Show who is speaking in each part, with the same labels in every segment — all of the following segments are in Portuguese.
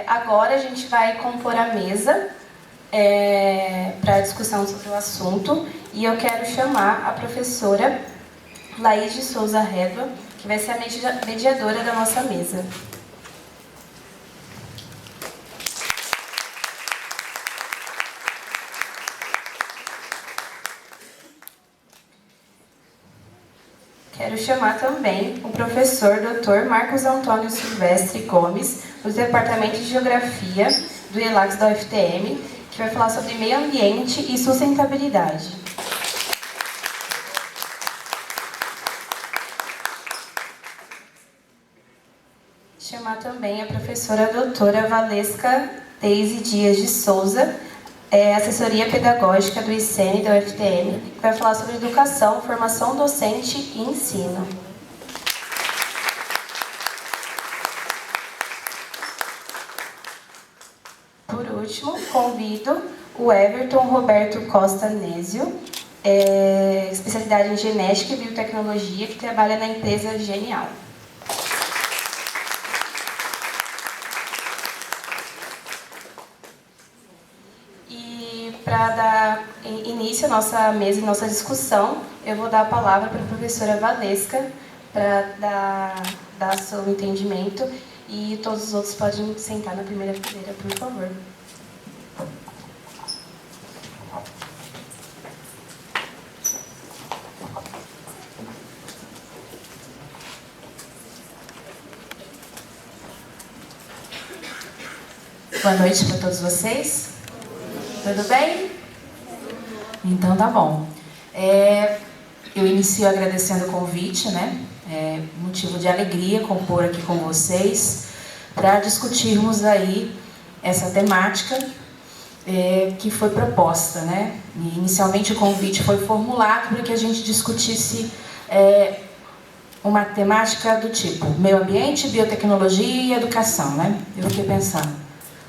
Speaker 1: Agora a gente vai compor a mesa para discussão sobre o assunto e eu quero chamar a professora Laís de Souza Redua, que vai ser a mediadora da nossa mesa. Quero chamar também o professor Dr. Marcos Antônio Silvestre Gomes, do Departamento de Geografia do ELACS da UFTM, que vai falar sobre meio ambiente e sustentabilidade. Chamar também a professora doutora Valesca Deise Dias de Souza, assessoria pedagógica do ICN da UFTM, que vai falar sobre educação, formação docente e ensino. Por último, convido o Everton Roberto Costa Nézio, especialidade em genética e biotecnologia, que trabalha na empresa Genial. Para dar início à nossa mesa e nossa discussão, eu vou dar a palavra para a professora Valesca para dar seu entendimento e todos os outros podem sentar na primeira fileira, por favor.
Speaker 2: Boa noite para todos vocês. Tudo bem? Então tá bom. Eu inicio agradecendo o convite, né? Motivo de alegria compor aqui com vocês para discutirmos aí essa temática que foi proposta, né? E, inicialmente o convite foi formulado para que a gente discutisse uma temática do tipo meio ambiente, biotecnologia e educação, né? Eu fiquei pensando,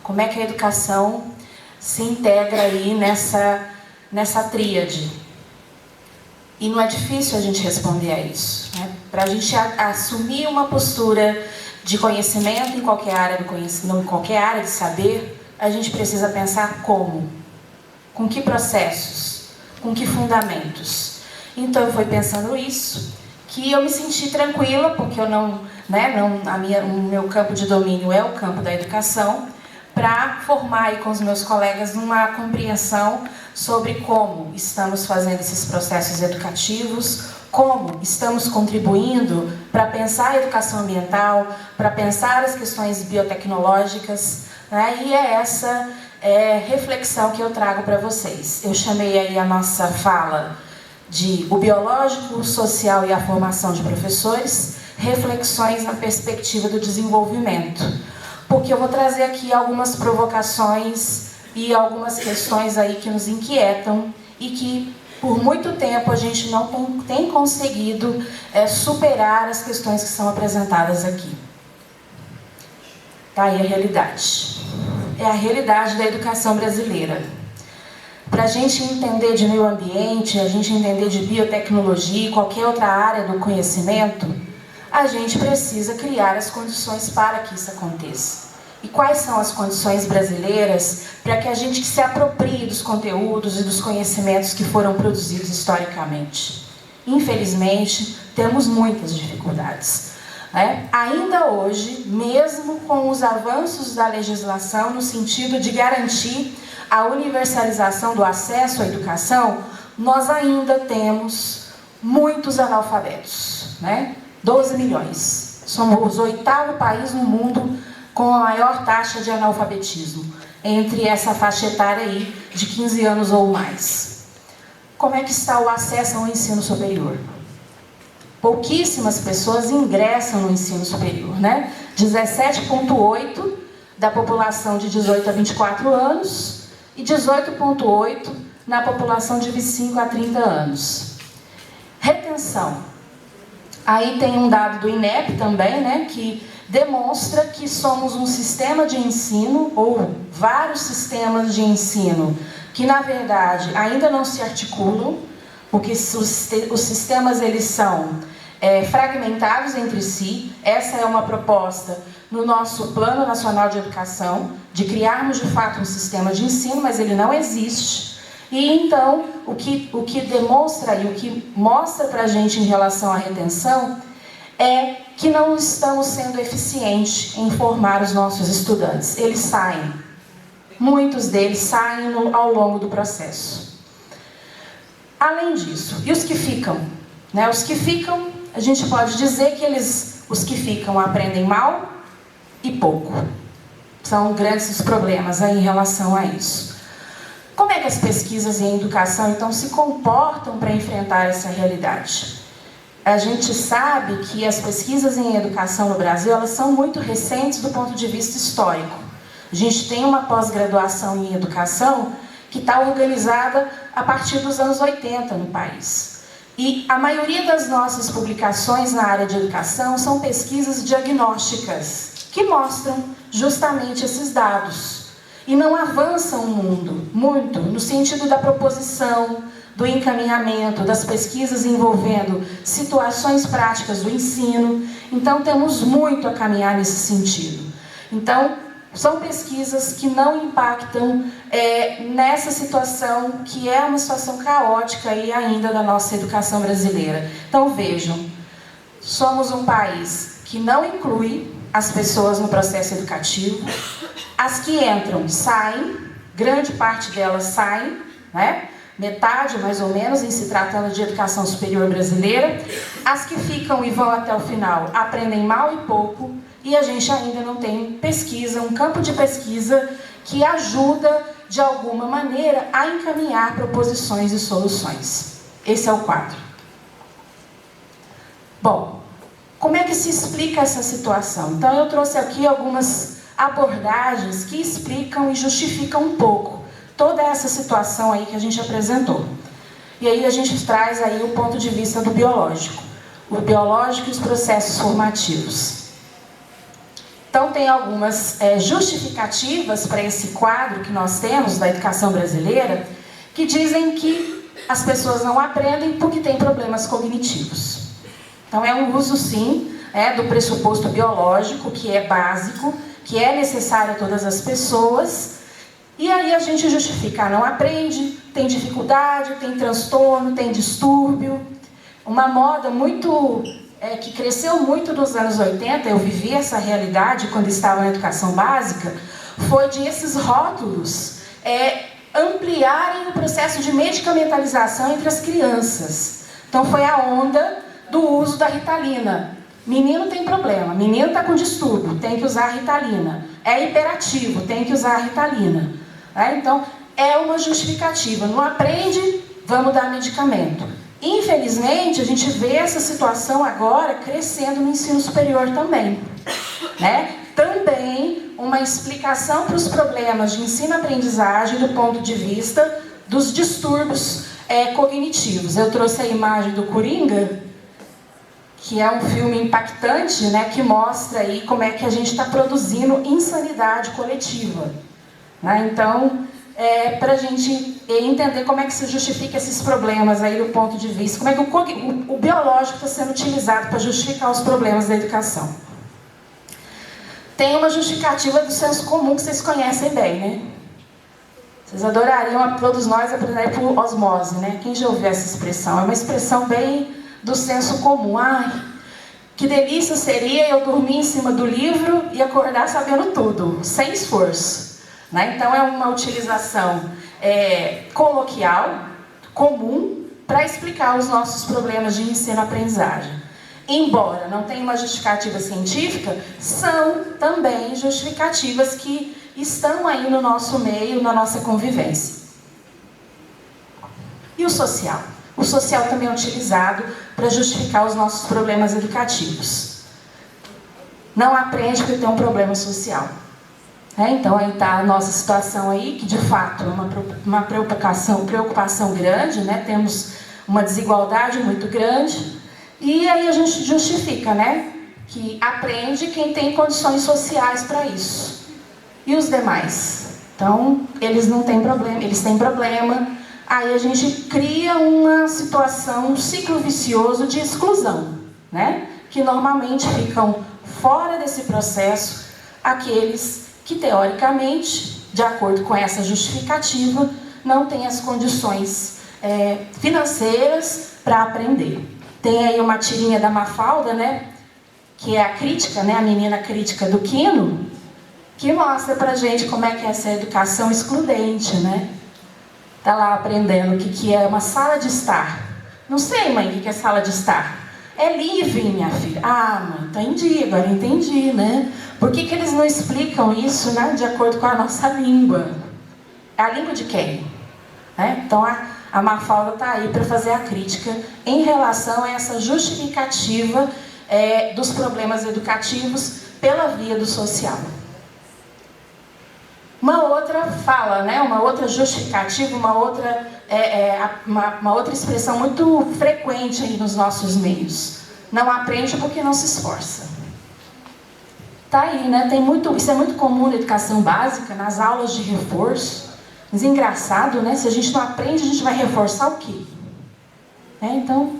Speaker 2: como é que a educação se integra aí nessa tríade. E não é difícil a gente responder a isso, né? Para a gente assumir uma postura de conhecimento em qualquer área do conhecimento, em qualquer área de saber, a gente precisa pensar como, com que processos, com que fundamentos. Então foi pensando isso que eu me senti tranquila, porque eu o meu campo de domínio é o campo da educação, para formar aí com os meus colegas uma compreensão sobre como estamos fazendo esses processos educativos, como estamos contribuindo para pensar a educação ambiental, para pensar as questões biotecnológicas, né? E é essa reflexão que eu trago para vocês. Eu chamei aí a nossa fala de o biológico, o social e a formação de professores, reflexões na perspectiva do desenvolvimento. Porque eu vou trazer aqui algumas provocações e algumas questões aí que nos inquietam e que, por muito tempo, a gente não tem conseguido superar as questões que são apresentadas aqui. Tá aí a realidade. É a realidade da educação brasileira. Para a gente entender de meio ambiente, a gente entender de biotecnologia e qualquer outra área do conhecimento, a gente precisa criar as condições para que isso aconteça. E quais são as condições brasileiras para que a gente se aproprie dos conteúdos e dos conhecimentos que foram produzidos historicamente? Infelizmente, temos muitas dificuldades, né? Ainda hoje, mesmo com os avanços da legislação no sentido de garantir a universalização do acesso à educação, nós ainda temos muitos analfabetos, né? 12 milhões. Somos o 8º país no mundo com a maior taxa de analfabetismo, entre essa faixa etária aí de 15 anos ou mais. Como é que está o acesso ao ensino superior? Pouquíssimas pessoas ingressam no ensino superior, né? 17,8% da população de 18 a 24 anos e 18,8% na população de 25 a 30 anos. Retenção. Aí tem um dado do INEP também, né, que demonstra que somos um sistema de ensino, ou vários sistemas de ensino, que na verdade ainda não se articulam, porque os sistemas eles são fragmentados entre si. Essa é uma proposta no nosso Plano Nacional de Educação, de criarmos de fato um sistema de ensino, mas ele não existe. E então, o que demonstra e o que mostra para a gente em relação à retenção é que não estamos sendo eficientes em formar os nossos estudantes. Eles saem, muitos deles saem ao longo do processo. Além disso, e os que ficam? Né? Os que ficam, a gente pode dizer que os que ficam aprendem mal e pouco. São grandes problemas aí em relação a isso. Como é que as pesquisas em educação, então, se comportam para enfrentar essa realidade? A gente sabe que as pesquisas em educação no Brasil, elas são muito recentes do ponto de vista histórico. A gente tem uma pós-graduação em educação que está organizada a partir dos anos 80 no país. E a maioria das nossas publicações na área de educação são pesquisas diagnósticas, que mostram justamente esses dados. E não avançam o mundo muito no sentido da proposição, do encaminhamento, das pesquisas envolvendo situações práticas do ensino. Então, temos muito a caminhar nesse sentido. Então, são pesquisas que não impactam nessa situação, que é uma situação caótica aí ainda da nossa educação brasileira. Então, vejam, somos um país que não inclui as pessoas no processo educativo. As que entram, saem, grande parte delas saem, né? Metade, mais ou menos, em se tratando de educação superior brasileira. As que ficam e vão até o final aprendem mal e pouco, e a gente ainda não tem pesquisa, um campo de pesquisa que ajuda, de alguma maneira, a encaminhar proposições e soluções. Esse é o quadro. Bom, como é que se explica essa situação? Então, eu trouxe aqui algumas abordagens que explicam e justificam um pouco toda essa situação aí que a gente apresentou. E aí a gente traz aí o ponto de vista do biológico. O biológico e os processos formativos. Então, tem algumas justificativas para esse quadro que nós temos da educação brasileira, que dizem que as pessoas não aprendem porque têm problemas cognitivos. Então, é um uso, sim, do pressuposto biológico, que é básico, que é necessário a todas as pessoas. E aí a gente justifica, não aprende, tem dificuldade, tem transtorno, tem distúrbio. Uma moda muito, que cresceu muito nos anos 80, eu vivi essa realidade quando estava na educação básica, foi de esses rótulos ampliarem o processo de medicamentalização entre as crianças. Então foi a onda do uso da Ritalina. Menino tem problema, menino está com distúrbio, tem que usar a Ritalina. É hiperativo, tem que usar a Ritalina. Então, é uma justificativa. Não aprende, vamos dar medicamento. Infelizmente, a gente vê essa situação agora crescendo no ensino superior também. Também uma explicação para os problemas de ensino-aprendizagem do ponto de vista dos distúrbios cognitivos. Eu trouxe a imagem do Coringa, que é um filme impactante, que mostra aí como é que a gente está produzindo insanidade coletiva. Então, para a gente entender como é que se justifica esses problemas aí do ponto de vista, como é que o biológico está sendo utilizado para justificar os problemas da educação. Tem uma justificativa do senso comum que vocês conhecem bem, né? Vocês adorariam, todos nós, aprender por osmose, né? Quem já ouviu essa expressão? É uma expressão bem do senso comum. Ai, que delícia seria eu dormir em cima do livro e acordar sabendo tudo, sem esforço. Então, é uma utilização coloquial, comum, para explicar os nossos problemas de ensino-aprendizagem. Embora não tenha uma justificativa científica, são também justificativas que estão aí no nosso meio, na nossa convivência. E o social? O social também é utilizado para justificar os nossos problemas educativos. Não aprende porque tem um problema social. Então, aí está a nossa situação aí, que de fato é uma preocupação grande, temos uma desigualdade muito grande, e aí a gente justifica, que aprende quem tem condições sociais para isso. E os demais? Então, eles não têm problema, eles têm problema, aí a gente cria uma situação, um ciclo vicioso de exclusão, né? Que normalmente ficam fora desse processo aqueles que, teoricamente, de acordo com essa justificativa, não têm as condições financeiras para aprender. Tem aí uma tirinha da Mafalda, né? Que é a crítica, né? A menina crítica do Quino, que mostra pra gente como é que é essa educação excludente, né? Tá lá aprendendo o que é uma sala de estar. Não sei, mãe, o que é sala de estar. É livre, minha filha. Ah, mãe, entendi, agora entendi, né? Por que eles não explicam isso, né, de acordo com a nossa língua? É a língua de quem? Né? Então, a Mafalda está aí para fazer a crítica em relação a essa justificativa dos problemas educativos pela via do social. Uma outra fala, né? Uma outra justificativa, uma outra expressão muito frequente aí nos nossos meios. Não aprende porque não se esforça. Tá aí, né? Isso é muito comum na educação básica, nas aulas de reforço. Mas é engraçado, né? Se a gente não aprende, a gente vai reforçar o quê? Então,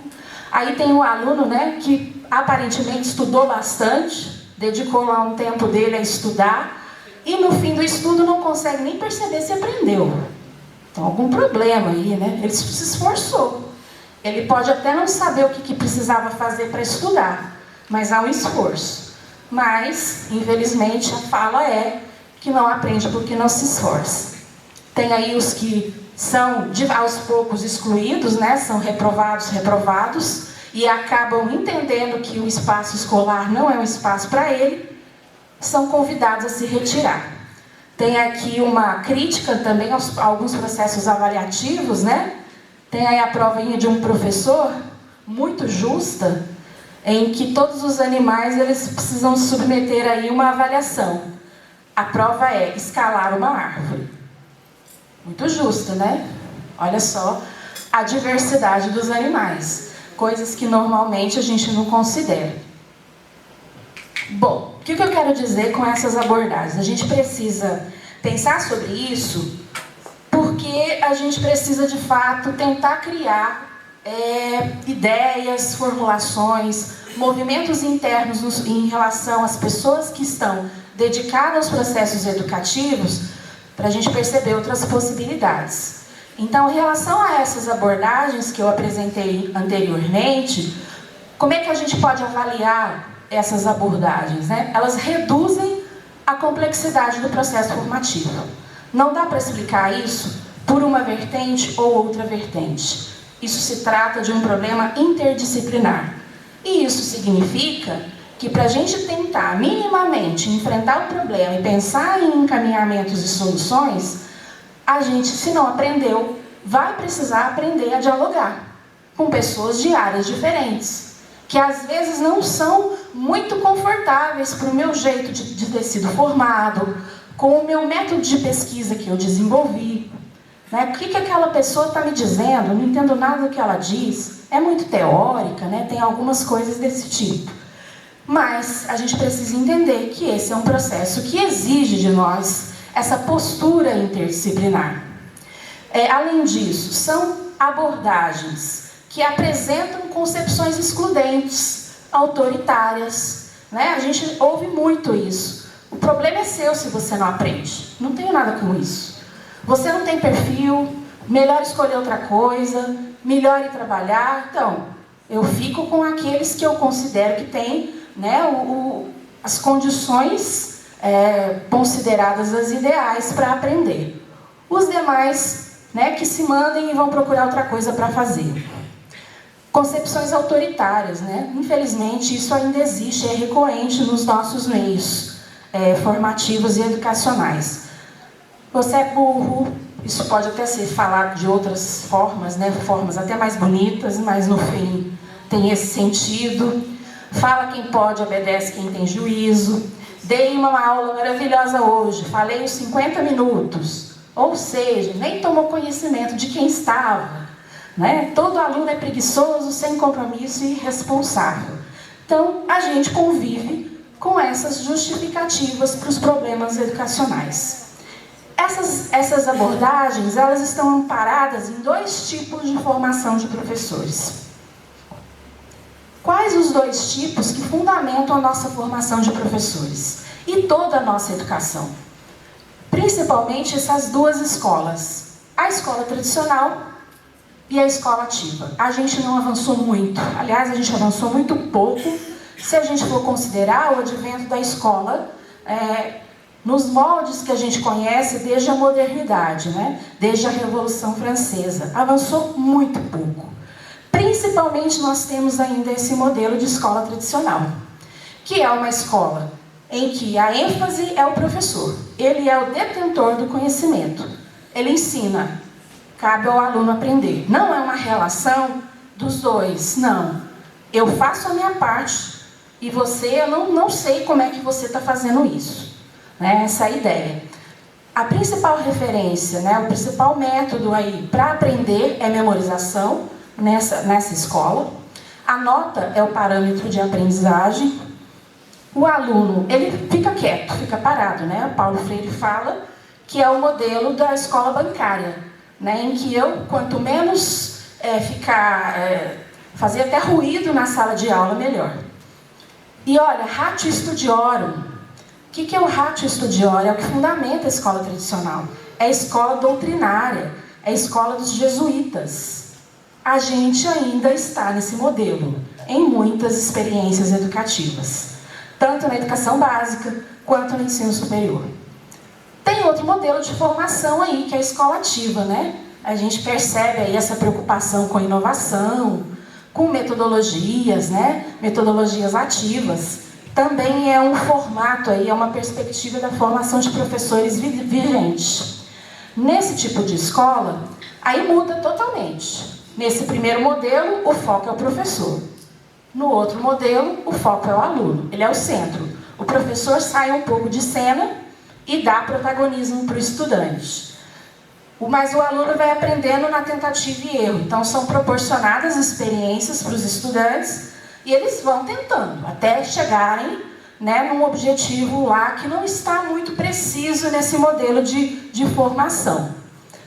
Speaker 2: aí tem um aluno, né, que aparentemente estudou bastante, dedicou lá um tempo dele a estudar, e no fim do estudo não consegue nem perceber se aprendeu. Então, algum problema aí, né? Ele se esforçou. Ele pode até não saber o que precisava fazer para estudar, mas há um esforço. Mas, infelizmente, a fala é que não aprende porque não se esforça. Tem aí os que são, aos poucos, excluídos, né? São reprovados, e acabam entendendo que o espaço escolar não é um espaço para ele, são convidados a se retirar. Tem aqui uma crítica também a alguns processos avaliativos, né? Tem aí a provinha de um professor, muito justa, em que todos os animais eles precisam submeter aí uma avaliação. A prova é escalar uma árvore. Muito justa, né? Olha só a diversidade dos animais, coisas que normalmente a gente não considera. Bom, o que eu quero dizer com essas abordagens? A gente precisa pensar sobre isso porque a gente precisa, de fato, tentar criar ideias, formulações, movimentos internos em relação às pessoas que estão dedicadas aos processos educativos, para a gente perceber outras possibilidades. Então, em relação a essas abordagens que eu apresentei anteriormente, como é que a gente pode avaliar essas abordagens, né? Elas reduzem a complexidade do processo formativo. Não dá para explicar isso por uma vertente ou outra vertente. Isso se trata de um problema interdisciplinar. E isso significa que para a gente tentar minimamente enfrentar o problema e pensar em encaminhamentos e soluções, a gente, se não aprendeu, vai precisar aprender a dialogar com pessoas de áreas diferentes, que às vezes não são muito confortáveis para o meu jeito de ter sido formado, com o meu método de pesquisa que eu desenvolvi. Né? O que aquela pessoa está me dizendo? Eu não entendo nada do que ela diz. É muito teórica, né? Tem algumas coisas desse tipo. Mas a gente precisa entender que esse é um processo que exige de nós essa postura interdisciplinar. Além disso, são abordagens que apresentam concepções excludentes, autoritárias. Né? A gente ouve muito isso. O problema é seu se você não aprende. Não tenho nada com isso. Você não tem perfil, melhor escolher outra coisa, melhor ir trabalhar. Então, eu fico com aqueles que eu considero que têm, né, as condições consideradas as ideais para aprender. Os demais, né, que se mandem e vão procurar outra coisa para fazer. Concepções autoritárias, né? Infelizmente, isso ainda existe, é recorrente nos nossos meios formativos e educacionais. Você é burro, isso pode até ser falado de outras formas, né? Formas até mais bonitas, mas no fim tem esse sentido. Fala quem pode, obedece quem tem juízo. Dei uma aula maravilhosa hoje, falei os 50 minutos. Ou seja, nem tomou conhecimento de quem estava. Né? Todo aluno é preguiçoso, sem compromisso e irresponsável. Então, a gente convive com essas justificativas para os problemas educacionais. Essas abordagens, elas estão amparadas em dois tipos de formação de professores. Quais os dois tipos que fundamentam a nossa formação de professores e toda a nossa educação? Principalmente essas duas escolas, a escola tradicional e a escola ativa. A gente não avançou muito, aliás, a gente avançou muito pouco, se a gente for considerar o advento da escola nos moldes que a gente conhece desde a modernidade, né? Desde a Revolução Francesa. Avançou muito pouco. Principalmente nós temos ainda esse modelo de escola tradicional, que é uma escola em que a ênfase é o professor. Ele é o detentor do conhecimento. Ele ensina, cabe ao aluno aprender. Não é uma relação dos dois, não. Eu faço a minha parte e você, eu não sei como é que você está fazendo isso. Essa é a ideia. A principal referência, o principal método aí para aprender é memorização nessa escola. A nota é o parâmetro de aprendizagem. O aluno, ele fica quieto, fica parado, O Paulo Freire fala que é o modelo da escola bancária, em que eu, quanto menos fazer até ruído na sala de aula, melhor. E olha, ratio studiorum. O que é o ratio studiorum? É o que fundamenta a escola tradicional. É a escola doutrinária, é a escola dos jesuítas. A gente ainda está nesse modelo, em muitas experiências educativas, tanto na educação básica, quanto no ensino superior. Tem outro modelo de formação aí, que é a escola ativa, A gente percebe aí essa preocupação com inovação, com metodologias, Metodologias ativas. Também é um formato aí, é uma perspectiva da formação de professores vigente. Nesse tipo de escola, aí muda totalmente. Nesse primeiro modelo, o foco é o professor. No outro modelo, o foco é o aluno. Ele é o centro. O professor sai um pouco de cena e dá protagonismo para o estudante. Mas o aluno vai aprendendo na tentativa e erro. Então, são proporcionadas experiências para os estudantes e eles vão tentando, até chegarem num objetivo lá que não está muito preciso nesse modelo de formação.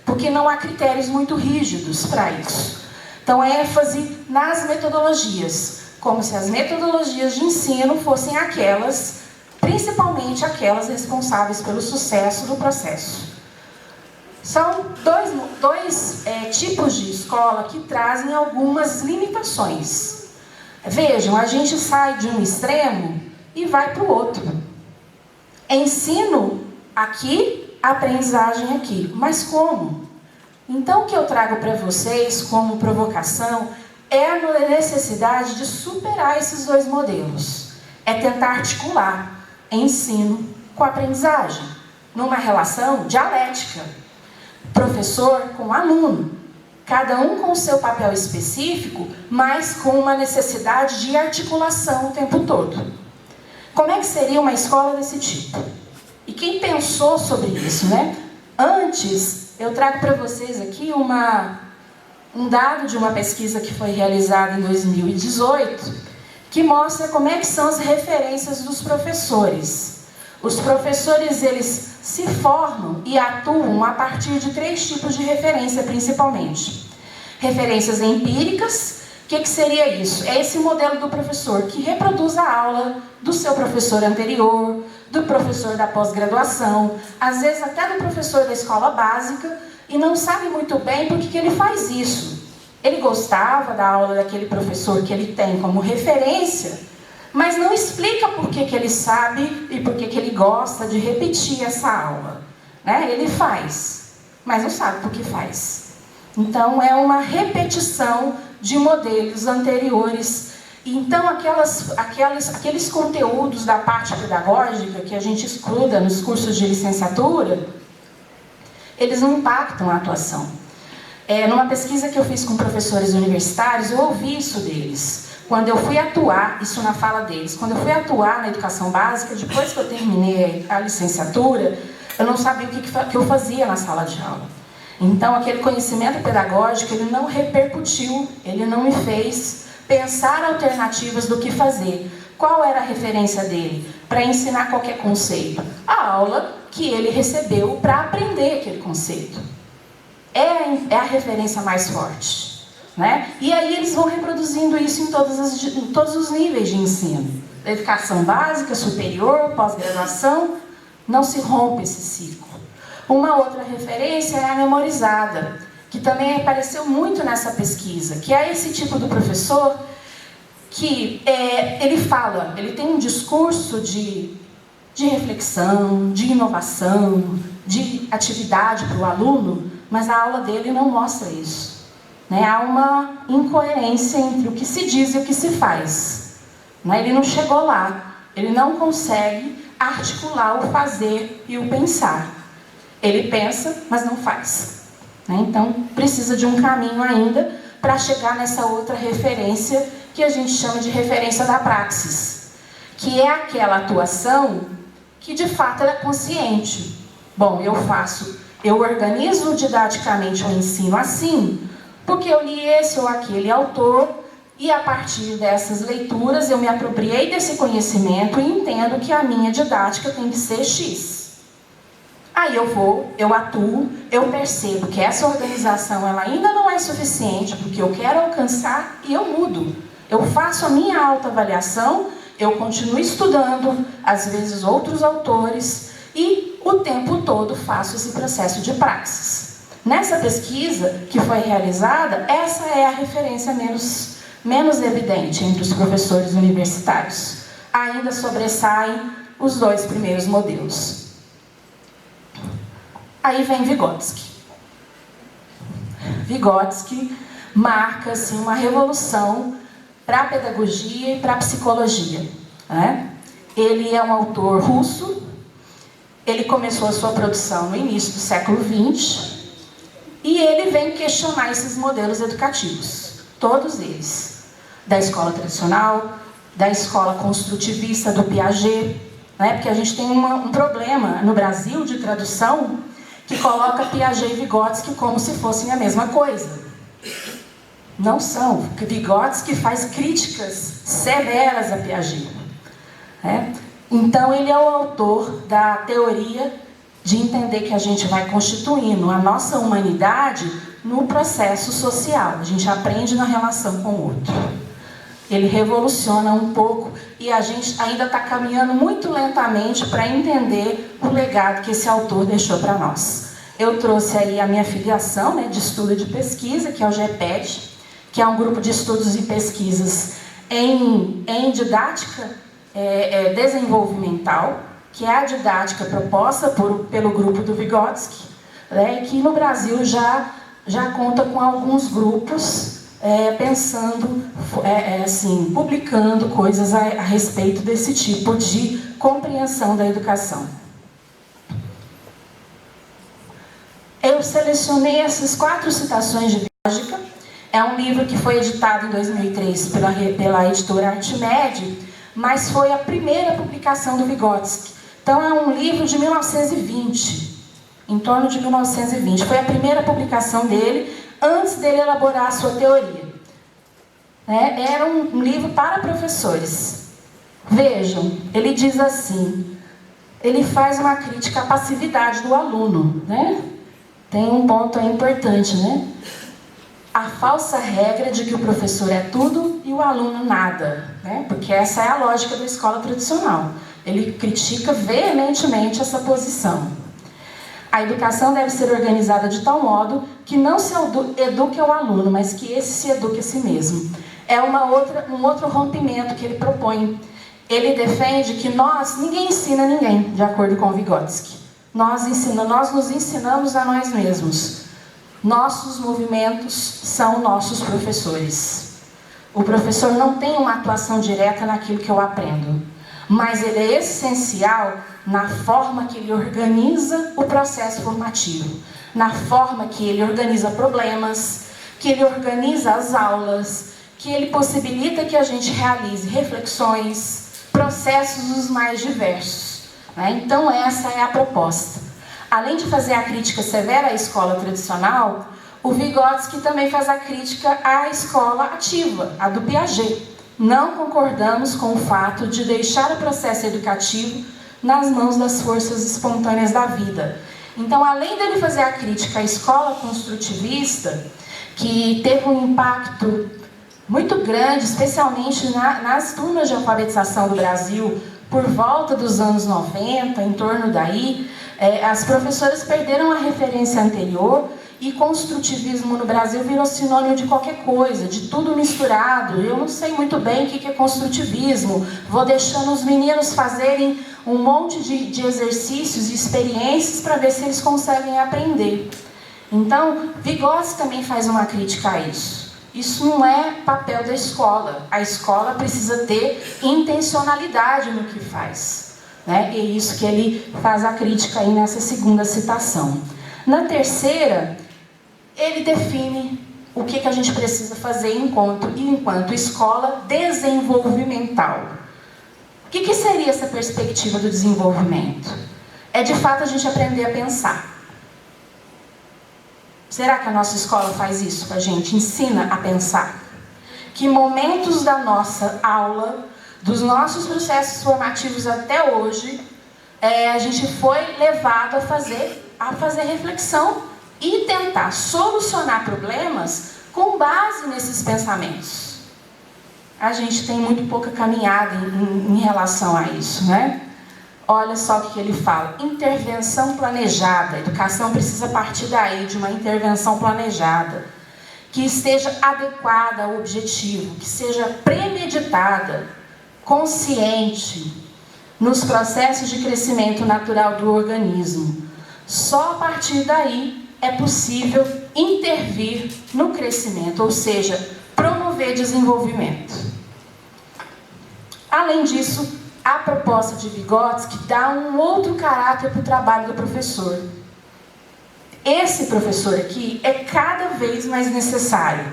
Speaker 2: Porque não há critérios muito rígidos para isso. Então, ênfase nas metodologias, como se as metodologias de ensino fossem aquelas, principalmente aquelas responsáveis pelo sucesso do processo. São dois tipos de escola que trazem algumas limitações. Vejam, a gente sai de um extremo e vai para o outro. Ensino aqui, aprendizagem aqui. Mas como? Então, o que eu trago para vocês como provocação é a necessidade de superar esses dois modelos. É tentar articular ensino com aprendizagem, numa relação dialética. Professor com aluno. Cada um com o seu papel específico, mas com uma necessidade de articulação o tempo todo. Como é que seria uma escola desse tipo? E quem pensou sobre isso, Antes, eu trago para vocês aqui um dado de uma pesquisa que foi realizada em 2018, que mostra como é que são as referências dos professores. Os professores, eles se formam e atuam a partir de 3 tipos de referência, principalmente. Referências empíricas. O que seria isso? É esse modelo do professor que reproduz a aula do seu professor anterior, do professor da pós-graduação, às vezes até do professor da escola básica, e não sabe muito bem por que ele faz isso. Ele gostava da aula daquele professor que ele tem como referência, mas não explica por que ele sabe e por que ele gosta de repetir essa aula. Ele faz, mas não sabe por que faz. Então, é uma repetição de modelos anteriores. Então, aqueles conteúdos da parte pedagógica que a gente estuda nos cursos de licenciatura, eles não impactam a atuação. Numa pesquisa que eu fiz com professores universitários, eu ouvi isso deles. Quando eu fui atuar, isso na fala deles, quando eu fui atuar na educação básica, depois que eu terminei a licenciatura, eu não sabia o que eu fazia na sala de aula. Então, aquele conhecimento pedagógico, ele não repercutiu, ele não me fez pensar alternativas do que fazer. Qual era a referência dele para ensinar qualquer conceito? A aula que ele recebeu para aprender aquele conceito. É a referência mais forte. né? E aí eles vão reproduzindo isso em todos os níveis de ensino. Educação básica, superior, pós-graduação, não se rompe esse ciclo. Uma outra referência é a memorizada, que também apareceu muito nessa pesquisa, que é esse tipo do professor que ele tem um discurso de reflexão, de inovação, de atividade para o aluno, mas a aula dele não mostra isso, né? Há uma incoerência entre o que se diz e o que se faz, né? Ele não chegou lá, ele não consegue articular o fazer e o pensar. Ele pensa, mas não faz, né? Então, precisa de um caminho ainda para chegar nessa outra referência que a gente chama de referência da praxis, que é aquela atuação que de fato ela é consciente. Bom, eu organizo didaticamente o ensino assim, porque eu li esse ou aquele autor, e a partir dessas leituras eu me apropriei desse conhecimento e entendo que a minha didática tem que ser X. Aí eu atuo, eu percebo que essa organização ela ainda não é suficiente porque eu quero alcançar e eu mudo. Eu faço a minha autoavaliação, eu continuo estudando, às vezes outros autores, e o tempo todo faço esse processo de praxis. Nessa pesquisa que foi realizada, essa é a referência menos evidente entre os professores universitários. Ainda sobressaem os dois primeiros modelos. Aí vem Vygotsky. Vygotsky marca assim, uma revolução para a pedagogia e para a psicologia, né? Ele é um autor russo, ele começou a sua produção no início do século XX e ele vem questionar esses modelos educativos, todos eles, da escola tradicional, da escola construtivista do Piaget, né? Porque a gente tem um problema no Brasil de tradução que coloca Piaget e Vygotsky como se fossem a mesma coisa. Não são, porque Vygotsky faz críticas severas a Piaget, né? Então ele é o autor da teoria de entender que a gente vai constituindo a nossa humanidade no processo social. A gente aprende na relação com o outro. Ele revoluciona um pouco e a gente ainda está caminhando muito lentamente para entender o legado que esse autor deixou para nós. Eu trouxe aí a minha filiação, né, de estudo e de pesquisa, que é o GEPED, que é um grupo de estudos e pesquisas em didática desenvolvimental, que é a didática proposta pelo grupo do Vygotsky, né, que no Brasil já conta com alguns grupos pensando, assim, publicando coisas a respeito desse tipo de compreensão da educação. Eu selecionei essas 4 citações de Vygotsky. É um livro que foi editado em 2003 pela editora Artimed, mas foi a primeira publicação do Vygotsky. Então é um livro de 1920, em torno de 1920. Foi a primeira publicação dele, antes dele elaborar a sua teoria. Era um livro para professores. Vejam, ele diz assim, ele faz uma crítica à passividade do aluno, né? Tem um ponto aí importante, né? A falsa regra de que o professor é tudo e o aluno nada, né? Porque essa é a lógica da escola tradicional. Ele critica veementemente essa posição. A educação deve ser organizada de tal modo que não se eduque ao aluno, mas que esse se eduque a si mesmo. É um outro rompimento que ele propõe. Ele defende que ninguém ensina ninguém, de acordo com Vygotsky. Nós nos ensinamos a nós mesmos. Nossos movimentos são nossos professores. O professor não tem uma atuação direta naquilo que eu aprendo, mas ele é essencial na forma que ele organiza o processo formativo, na forma que ele organiza problemas, que ele organiza as aulas, que ele possibilita que a gente realize reflexões, processos os mais diversos. Então essa é a proposta. Além de fazer a crítica severa à escola tradicional, o Vygotsky também faz a crítica à escola ativa, a do Piaget. Não concordamos com o fato de deixar o processo educativo nas mãos das forças espontâneas da vida. Então, além dele fazer a crítica à escola construtivista, que teve um impacto muito grande, especialmente nas turmas de alfabetização do Brasil, por volta dos anos 90, em torno daí, as professoras perderam a referência anterior e construtivismo no Brasil virou sinônimo de qualquer coisa, de tudo misturado. Eu não sei muito bem o que é construtivismo, vou deixando os meninos fazerem um monte de exercícios e experiências para ver se eles conseguem aprender. Então, Vygotsky também faz uma crítica a isso. Isso não é papel da escola. A escola precisa ter intencionalidade no que faz, né? E é isso que ele faz a crítica aí nessa segunda citação. Na terceira, ele define o que a gente precisa fazer enquanto escola desenvolvimental. O que seria essa perspectiva do desenvolvimento? É de fato a gente aprender a pensar. Será que a nossa escola faz isso com a gente? Ensina a pensar? Que momentos da nossa aula, dos nossos processos formativos até hoje, a gente foi levado a fazer reflexão e tentar solucionar problemas com base nesses pensamentos? A gente tem muito pouca caminhada em relação a isso, né? Olha só o que ele fala: intervenção planejada. A educação precisa partir daí, de uma intervenção planejada, que esteja adequada ao objetivo, que seja premeditada, consciente, nos processos de crescimento natural do organismo. Só a partir daí é possível intervir no crescimento, ou seja, promover desenvolvimento. Além disso, a proposta de Vygotsky dá um outro caráter para o trabalho do professor. Esse professor aqui é cada vez mais necessário.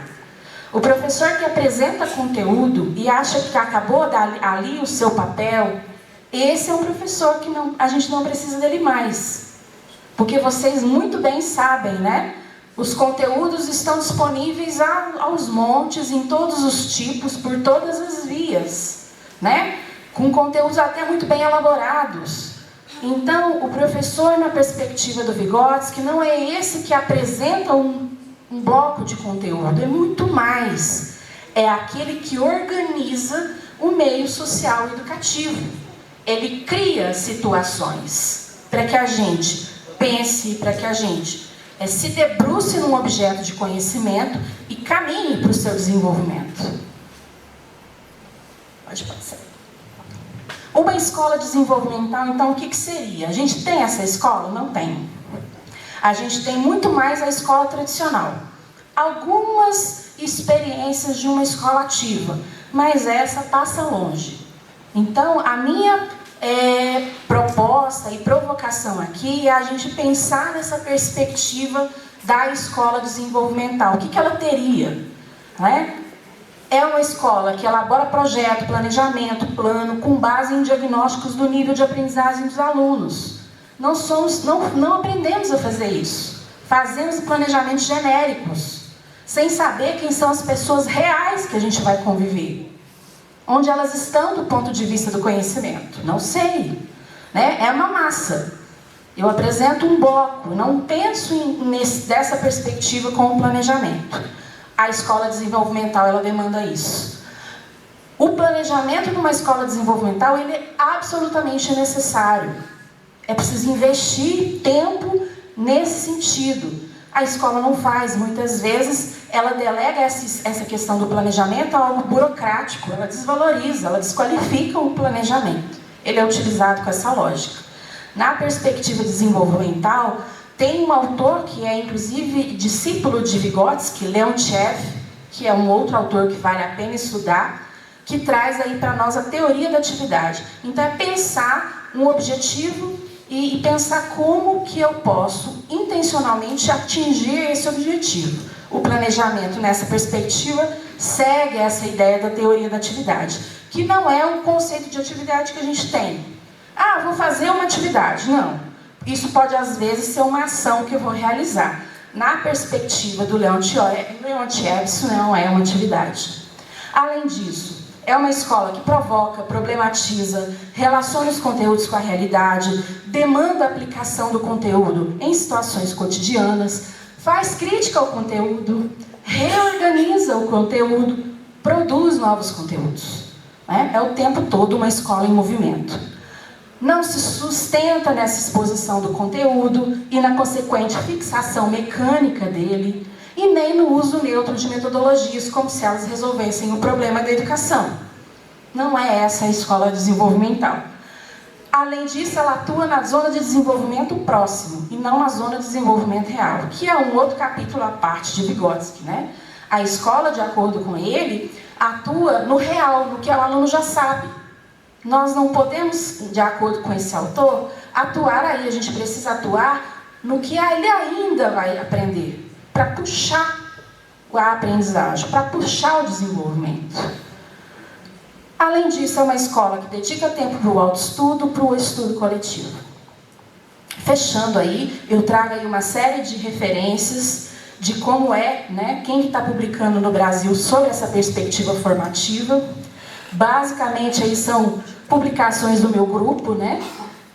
Speaker 2: O professor que apresenta conteúdo e acha que acabou ali o seu papel, esse é um professor que a gente não precisa dele mais. Porque vocês muito bem sabem, né? Os conteúdos estão disponíveis aos montes, em todos os tipos, por todas as vias, né? Com conteúdos até muito bem elaborados. Então, o professor, na perspectiva do Vygotsky, não é esse que apresenta um bloco de conteúdo, é muito mais. É aquele que organiza o meio social educativo. Ele cria situações para que a gente pense, para que a gente se debruce num objeto de conhecimento e caminhe para o seu desenvolvimento. Pode passar. Uma escola desenvolvimental, então, o que seria? A gente tem essa escola? Não tem. A gente tem muito mais a escola tradicional. Algumas experiências de uma escola ativa, mas essa passa longe. Então, a minha proposta e provocação aqui é a gente pensar nessa perspectiva da escola desenvolvimental. O que ela teria? Né? É uma escola que elabora projeto, planejamento, plano, com base em diagnósticos do nível de aprendizagem dos alunos. Não aprendemos a fazer isso. Fazemos planejamentos genéricos, sem saber quem são as pessoas reais que a gente vai conviver. Onde elas estão do ponto de vista do conhecimento? Não sei. Né? É uma massa. Eu apresento um bloco, não penso dessa perspectiva com o planejamento. A escola desenvolvimental, ela demanda isso. O planejamento numa escola desenvolvimental, ele é absolutamente necessário. É preciso investir tempo nesse sentido. A escola não faz, muitas vezes, ela delega essa questão do planejamento a algo burocrático, ela desvaloriza, ela desqualifica o planejamento. Ele é utilizado com essa lógica. Na perspectiva desenvolvimental, tem um autor que é, inclusive, discípulo de Vygotsky, Leontiev, que é um outro autor que vale a pena estudar, que traz aí para nós a teoria da atividade. Então, é pensar um objetivo e pensar como que eu posso, intencionalmente, atingir esse objetivo. O planejamento, nessa perspectiva, segue essa ideia da teoria da atividade, que não é um conceito de atividade que a gente tem. Ah, vou fazer uma atividade. Não. Isso pode, às vezes, ser uma ação que eu vou realizar. Na perspectiva do Leontiev, isso não é uma atividade. Além disso, É uma escola que provoca, problematiza, relaciona os conteúdos com a realidade, demanda a aplicação do conteúdo em situações cotidianas, faz crítica ao conteúdo, reorganiza o conteúdo, produz novos conteúdos. É o tempo todo uma escola em movimento. Não se sustenta nessa exposição do conteúdo e na consequente fixação mecânica dele, e nem no uso neutro de metodologias, como se elas resolvessem o problema da educação. Não é essa a escola desenvolvimental. Além disso, ela atua na zona de desenvolvimento próximo, e não na zona de desenvolvimento real, que é um outro capítulo à parte de Vygotsky, né? A escola, de acordo com ele, atua no real, no que o aluno já sabe. Nós não podemos, de acordo com esse autor, atuar aí, a gente precisa atuar no que ele ainda vai aprender, para puxar a aprendizagem, para puxar o desenvolvimento. Além disso, é uma escola que dedica tempo para o autoestudo, para o estudo coletivo. Fechando aí, eu trago aí uma série de referências de como é, né, quem está publicando no Brasil sobre essa perspectiva formativa. Basicamente, aí são publicações do meu grupo, né?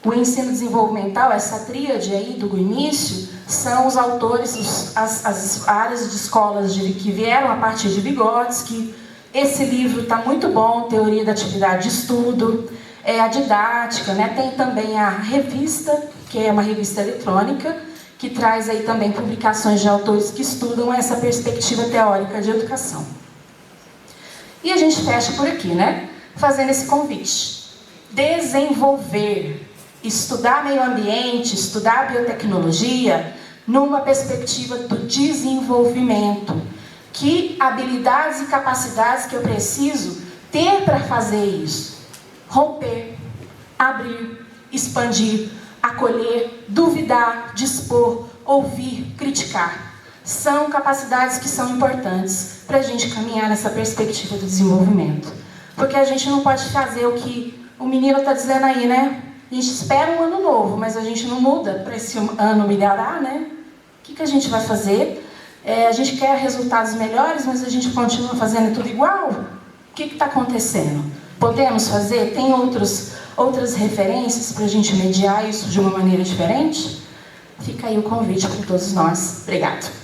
Speaker 2: O ensino desenvolvimental, essa tríade aí do início, são os autores, as áreas de escolas que vieram a partir de Vygotsky. Esse livro está muito bom, Teoria da Atividade de Estudo, a didática, né? Tem também a revista, que é uma revista eletrônica, que traz aí também publicações de autores que estudam essa perspectiva teórica de educação. E a gente fecha por aqui, né? Fazendo esse convite. Desenvolver, estudar meio ambiente, estudar biotecnologia, numa perspectiva do desenvolvimento. Que habilidades e capacidades que eu preciso ter para fazer isso? Romper, abrir, expandir, acolher, duvidar, dispor, ouvir, criticar. São capacidades que são importantes para a gente caminhar nessa perspectiva do desenvolvimento. Porque a gente não pode fazer o que o menino está dizendo aí, né? A gente espera um ano novo, mas a gente não muda para esse ano melhorar, né? O que a gente vai fazer? A gente quer resultados melhores, mas a gente continua fazendo tudo igual? O que está acontecendo? Podemos fazer? Tem outras referências para a gente mediar isso de uma maneira diferente? Fica aí o convite para todos nós. Obrigada.